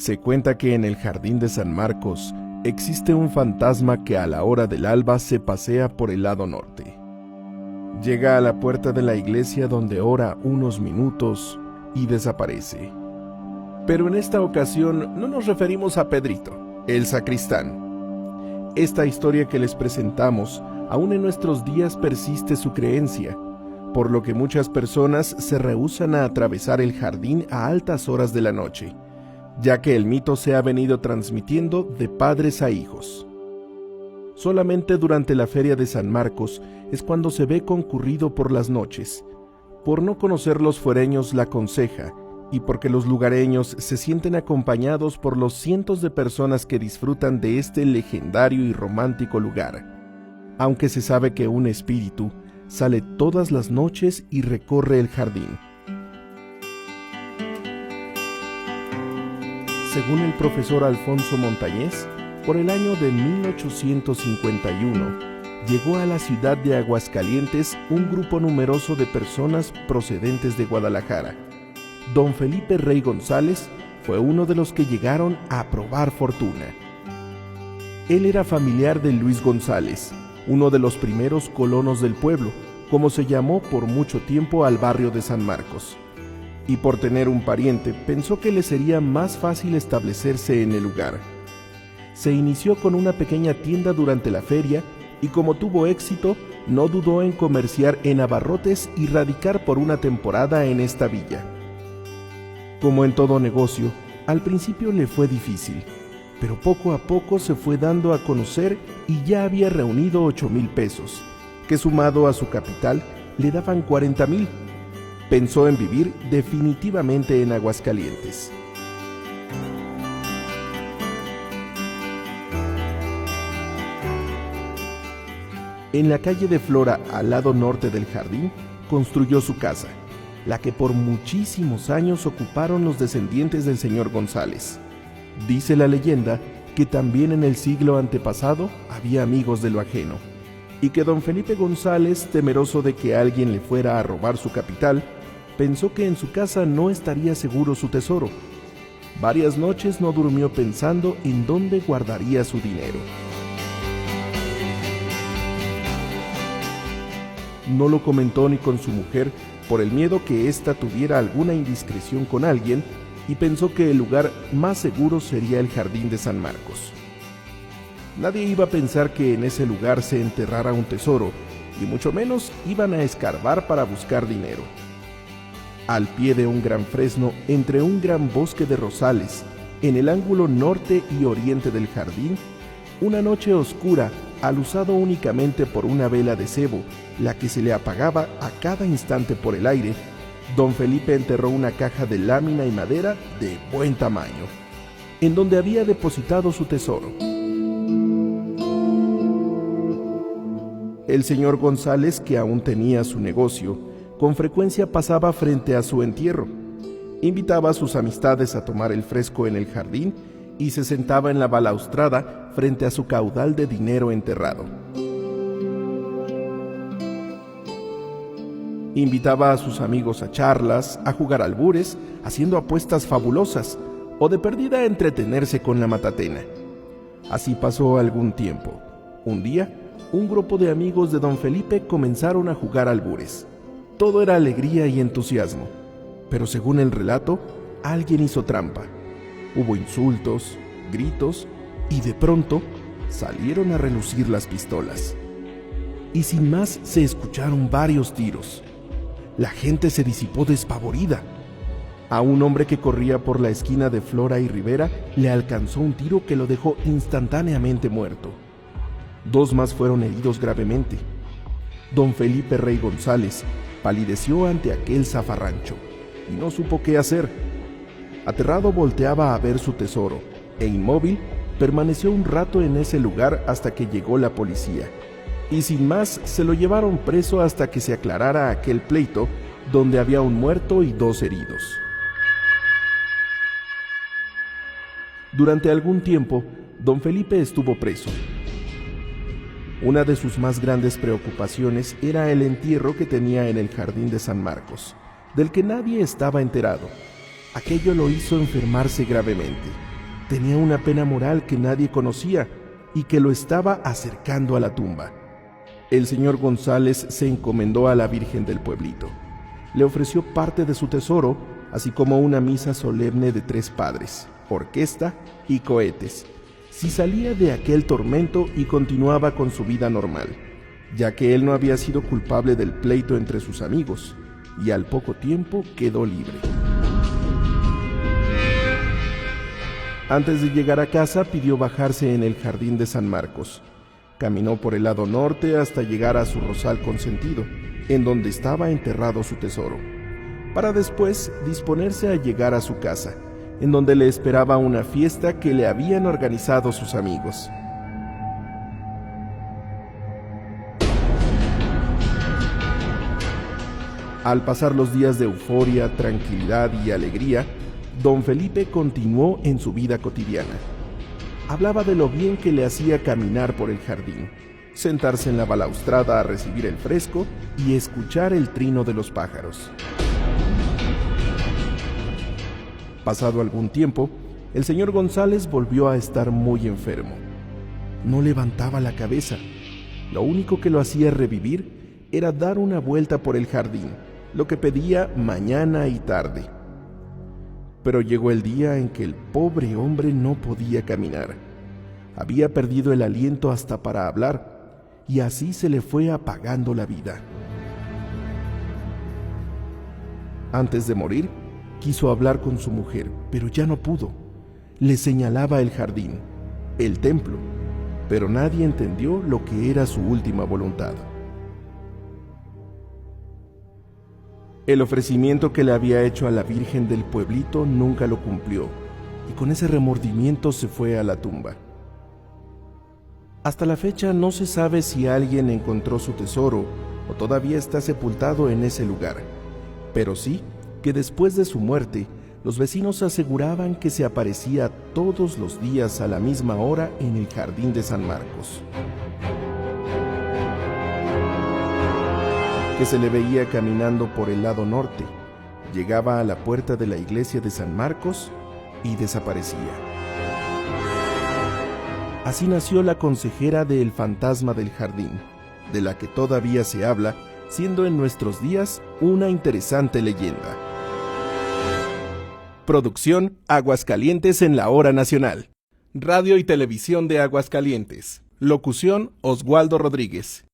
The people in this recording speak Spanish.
Se cuenta que en el jardín de San Marcos existe un fantasma que a la hora del alba se pasea por el lado norte. Llega a la puerta de la iglesia donde ora unos minutos y desaparece. Pero en esta ocasión no nos referimos a Pedrito, el sacristán. Esta historia que les presentamos aún en nuestros días persiste su creencia, por lo que muchas personas se rehúsan a atravesar el jardín a altas horas de la noche, ya que el mito se ha venido transmitiendo de padres a hijos. Solamente durante la feria de San Marcos es cuando se ve concurrido por las noches. Por no conocer los fuereños la conseja, y porque los lugareños se sienten acompañados por los cientos de personas que disfrutan de este legendario y romántico lugar, aunque se sabe que un espíritu sale todas las noches y recorre el jardín. Según el profesor Alfonso Montañez, por el año de 1851, llegó a la ciudad de Aguascalientes un grupo numeroso de personas procedentes de Guadalajara. Don Felipe Rey González fue uno de los que llegaron a probar fortuna. Él era familiar de Luis González, uno de los primeros colonos del pueblo, como se llamó por mucho tiempo al barrio de San Marcos. Y por tener un pariente, pensó que le sería más fácil establecerse en el lugar. Se inició con una pequeña tienda durante la feria y como tuvo éxito, no dudó en comerciar en abarrotes y radicar por una temporada en esta villa. Como en todo negocio, al principio le fue difícil, pero poco a poco se fue dando a conocer y ya había reunido 8,000 pesos, que sumado a su capital le daban 40,000. Pensó en vivir definitivamente en Aguascalientes. En la calle de Flora, al lado norte del jardín, construyó su casa, la que por muchísimos años ocuparon los descendientes del señor González. Dice la leyenda que también en el siglo antepasado había amigos de lo ajeno, y que don Felipe González, temeroso de que alguien le fuera a robar su capital, pensó que en su casa no estaría seguro su tesoro. Varias noches no durmió pensando en dónde guardaría su dinero. No lo comentó ni con su mujer por el miedo que ésta tuviera alguna indiscreción con alguien, y pensó que el lugar más seguro sería el jardín de San Marcos. Nadie iba a pensar que en ese lugar se enterrara un tesoro, y mucho menos iban a escarbar para buscar dinero. Al pie de un gran fresno, entre un gran bosque de rosales, en el ángulo norte y oriente del jardín, una noche oscura, alusado únicamente por una vela de cebo, la que se le apagaba a cada instante por el aire, don Felipe enterró una caja de lámina y madera de buen tamaño, en donde había depositado su tesoro. El señor González, que aún tenía su negocio, con frecuencia pasaba frente a su entierro, invitaba a sus amistades a tomar el fresco en el jardín y se sentaba en la balaustrada frente a su caudal de dinero enterrado. Invitaba a sus amigos a charlas, a jugar albures, haciendo apuestas fabulosas, o de perdida a entretenerse con la matatena. Así pasó algún tiempo. Un día, un grupo de amigos de don Felipe comenzaron a jugar albures. Todo era alegría y entusiasmo, pero según el relato, alguien hizo trampa. Hubo insultos, gritos, y de pronto salieron a relucir las pistolas. Y sin más se escucharon varios tiros. La gente se disipó despavorida. A un hombre que corría por la esquina de Flora y Rivera le alcanzó un tiro que lo dejó instantáneamente muerto. 2 más fueron heridos gravemente. Don Felipe Rey González palideció ante aquel zafarrancho y no supo qué hacer. Aterrado volteaba a ver su tesoro e inmóvil permaneció un rato en ese lugar hasta que llegó la policía. Y sin más se lo llevaron preso hasta que se aclarara aquel pleito donde había un muerto y 2 heridos. Durante algún tiempo, don Felipe estuvo preso. Una de sus más grandes preocupaciones era el entierro que tenía en el jardín de San Marcos, del que nadie estaba enterado. Aquello lo hizo enfermarse gravemente. tenía una pena moral que nadie conocía y que lo estaba acercando a la tumba. El señor González se encomendó a la Virgen del pueblito. Le ofreció parte de su tesoro, así como una misa solemne de 3 padres, orquesta y cohetes, si salía de aquel tormento y continuaba con su vida normal, ya que él no había sido culpable del pleito entre sus amigos, y al poco tiempo quedó libre. Antes de llegar a casa, pidió bajarse en el jardín de San Marcos. Caminó por el lado norte hasta llegar a su rosal consentido, en donde estaba enterrado su tesoro, para después disponerse a llegar a su casa, en donde le esperaba una fiesta que le habían organizado sus amigos. Al pasar los días de euforia, tranquilidad y alegría, don Felipe continuó en su vida cotidiana. Hablaba de lo bien que le hacía caminar por el jardín, sentarse en la balaustrada a recibir el fresco y escuchar el trino de los pájaros. Pasado algún tiempo, el señor González volvió a estar muy enfermo. No levantaba la cabeza. Lo único que lo hacía revivir era dar una vuelta por el jardín, lo que pedía mañana y tarde. Pero llegó el día en que el pobre hombre no podía caminar. Había perdido el aliento hasta para hablar, y así se le fue apagando la vida. Antes de morir, quiso hablar con su mujer, pero ya no pudo. Le señalaba el jardín, el templo, pero nadie entendió lo que era su última voluntad. El ofrecimiento que le había hecho a la Virgen del pueblito nunca lo cumplió, y con ese remordimiento se fue a la tumba. Hasta la fecha no se sabe si alguien encontró su tesoro o todavía está sepultado en ese lugar, pero sí que después de su muerte, los vecinos aseguraban que se aparecía todos los días a la misma hora en el jardín de San Marcos, que se le veía caminando por el lado norte, llegaba a la puerta de la iglesia de San Marcos y desaparecía. Así nació la consejera del fantasma del jardín, de la que todavía se habla, siendo en nuestros días una interesante leyenda. Producción Aguascalientes en la Hora Nacional. Radio y Televisión de Aguascalientes. Locución Oswaldo Rodríguez.